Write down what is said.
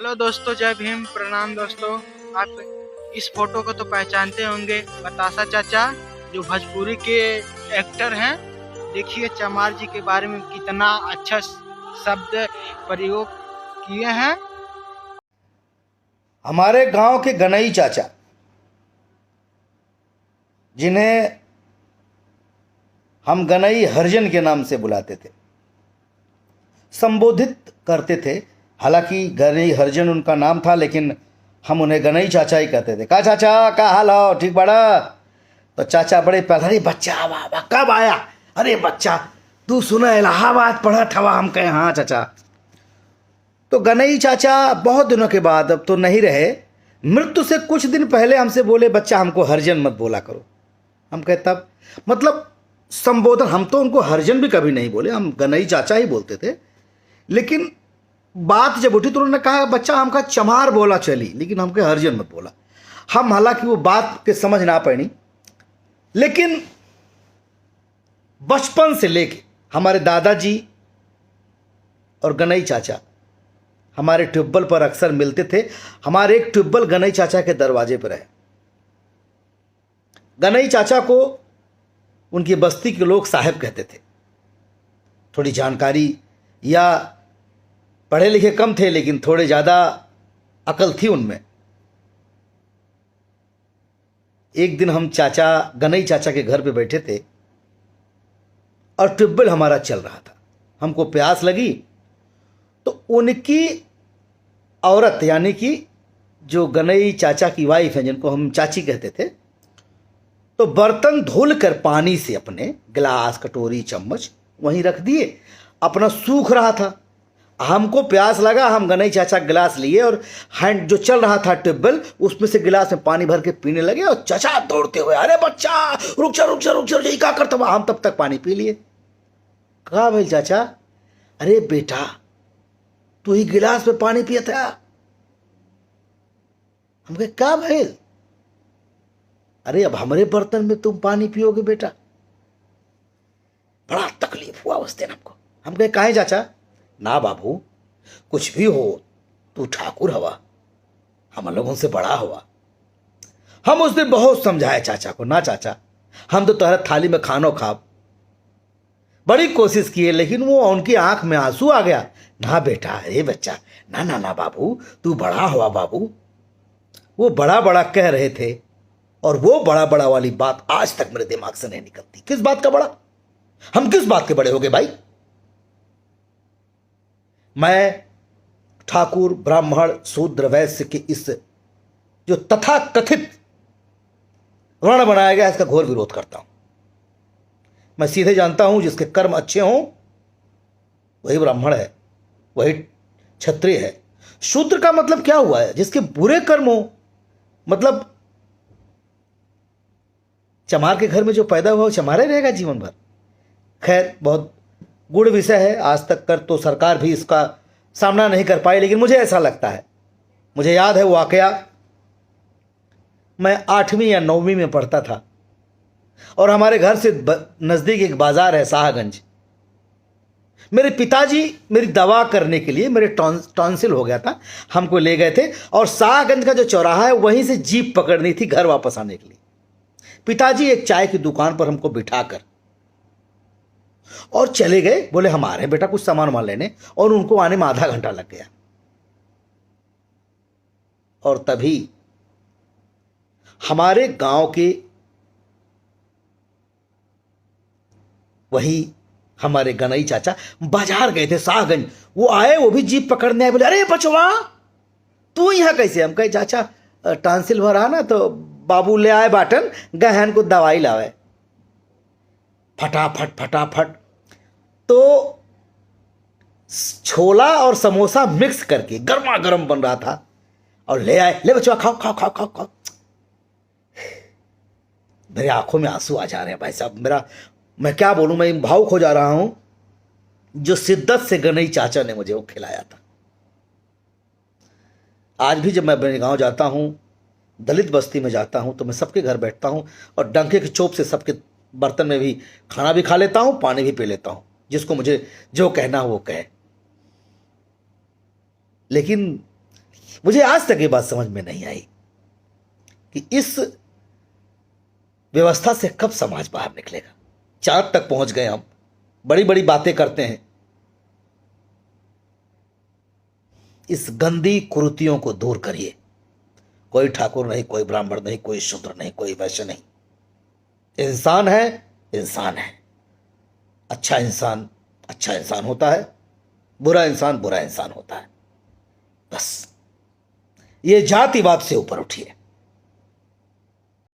Hello दोस्तों, जय भीम, प्रणाम दोस्तों। आप इस फोटो को तो पहचानते होंगे, बतासा चाचा, जो भोजपुरी के एक्टर हैं। देखिए चमार जी के बारे में कितना अच्छा शब्द प्रयोग किए हैं। हमारे गांव के गनई चाचा, जिन्हें हम गनई हरिजन के नाम से बुलाते थे, संबोधित करते थे। हालांकि गनई हरिजन उनका नाम था, लेकिन हम उन्हें गनई चाचा ही कहते थे। का चाचा, का हाल हो, ठीक बड़ा? तो चाचा बड़े पहले, अरे बच्चा वाह कब आया? अरे बच्चा तू सुना इलाहाबाद पढ़ा था? हम कहे हाँ चाचा। तो गनई चाचा बहुत दिनों के बाद, अब तो नहीं रहे, मृत्यु से कुछ दिन पहले हमसे बोले, बच्चा हमको हरिजन मत बोला करो। हम कहे तब? मतलब संबोधन, हम तो उनको हरिजन भी कभी नहीं बोले, हम गनई चाचा ही बोलते थे। लेकिन बात जब उठी तो उन्होंने कहा, बच्चा हमका चमार बोला चली, लेकिन हमके हरिजन मत बोला। हम हालांकि वो बात के समझ ना पड़ी, लेकिन बचपन से लेके हमारे दादाजी और गनई चाचा हमारे ट्यूबवेल पर अक्सर मिलते थे। हमारे एक ट्यूबवेल गनई चाचा के दरवाजे पर है। गनई चाचा को उनकी बस्ती के लोग साहब कहते थे। थोड़ी जानकारी या पढ़े लिखे कम थे, लेकिन थोड़े ज़्यादा अकल थी उनमें। एक दिन हम गनई चाचा के घर पे बैठे थे और ट्यूबवेल हमारा चल रहा था। हमको प्यास लगी तो उनकी औरत, यानी कि जो गनई चाचा की वाइफ है, जिनको हम चाची कहते थे, तो बर्तन धुल कर पानी से अपने गिलास, कटोरी, चम्मच वहीं रख दिए। अपना सूख रहा था। हमको प्यास लगा, हम गनई चाचा गिलास लिए और हैंड जो चल रहा था ट्यूबवेल, उसमें से गिलास में पानी भर के पीने लगे। और चाचा दौड़ते हुए, अरे बच्चा रुक जा रुक जा रुक जा, यही क्या करता हुआ? हम तब तक पानी पी लिए। कहा भाई चाचा? अरे बेटा तू ही गिलास में पानी पिया था। हम कहे क्या भाई? अरे अब हमारे बर्तन में तुम पानी पियोगे बेटा? बड़ा तकलीफ हुआ उस दिन हमको। हम कहे काहे चाचा? ना बाबू, कुछ भी हो, तू ठाकुर हवा, हम लोगों से बड़ा हुआ। हम उस दिन बहुत समझाए चाचा को, ना चाचा हम तो तुम्हारे थाली में खानो खा। बड़ी कोशिश की है, लेकिन वो उनकी आंख में आंसू आ गया। ना बेटा, अरे बच्चा, ना ना ना बाबू, तू बड़ा हुआ बाबू। वो बड़ा बड़ा कह रहे थे, और वो बड़ा बड़ा वाली बात आज तक मेरे दिमाग से नहीं निकलती। किस बात का बड़ा? हम किस बात के बड़े हो गए भाई? मैं ठाकुर, ब्राह्मण, शूद्र, वैश्य के इस जो तथा कथित वर्ण बनाया गया, इसका घोर विरोध करता हूं। मैं सीधे जानता हूं, जिसके कर्म अच्छे हों वही ब्राह्मण है, वही क्षत्रिय है। शूद्र का मतलब क्या हुआ है? जिसके बुरे कर्म हो। मतलब चमार के घर में जो पैदा हुआ वो चमार ही रहेगा जीवन भर। खैर, बहुत गुड़ विषय है। आज तक कर तो सरकार भी इसका सामना नहीं कर पाई, लेकिन मुझे ऐसा लगता है, मुझे याद है वो वाकया। मैं 8वीं या 9वीं में पढ़ता था और हमारे घर से नज़दीक एक बाजार है शाहगंज। मेरे पिताजी मेरी दवा करने के लिए, मेरे टॉन्सिल हो गया था, हमको ले गए थे और शाहगंज का जो चौराहा है वहीं से जीप पकड़नी थी घर वापस आने के लिए। पिताजी एक चाय की दुकान पर हमको बिठाकर और चले गए। बोले हम आ रहे हैं बेटा कुछ सामान वामान लेने, और उनको आने में आधा घंटा लग गया। और तभी हमारे गांव के वही हमारे गनई चाचा बाजार गए थे शाहगंज। वो आए, वो भी जीप पकड़ने आए। बोले अरे बचवा तू यहाँ कैसे? हम कहे चाचा टॉन्सिल हो रहा ना, तो बाबू ले आए बाटन, गहन को दवाई लावे। फटाफट फटाफट तो छोला और समोसा मिक्स करके गर्मा गर्म बन रहा था और ले आए। ले बच्चा खाओ खाओ खाओ खाओ खाओ। मेरे आंखों में आंसू आ जा रहे हैं भाई साहब। मैं क्या बोलूं, मैं भावुक हो जा रहा हूं। जो शिद्दत से गनई चाचा ने मुझे वो खिलाया था। आज भी जब मैं अपने गांव जाता हूं, दलित बस्ती में जाता हूं, तो मैं सबके घर बैठता हूं और डंके की चोप से सबके बर्तन में भी खाना भी खा लेता हूं, पानी भी पी लेता हूं, जिसको मुझे जो कहना हो वो कहे। लेकिन मुझे आज तक ये बात समझ में नहीं आई कि इस व्यवस्था से कब समाज बाहर निकलेगा। चांद तक पहुंच गए हम, बड़ी बड़ी बातें करते हैं। इस गंदी कुरीतियों को दूर करिए। कोई ठाकुर नहीं, कोई ब्राह्मण नहीं, कोई शूद्र नहीं, कोई वैश्य नहीं। इंसान है, इंसान है। अच्छा इंसान होता है, बुरा इंसान होता है। बस ये जातिवाद से ऊपर उठिए।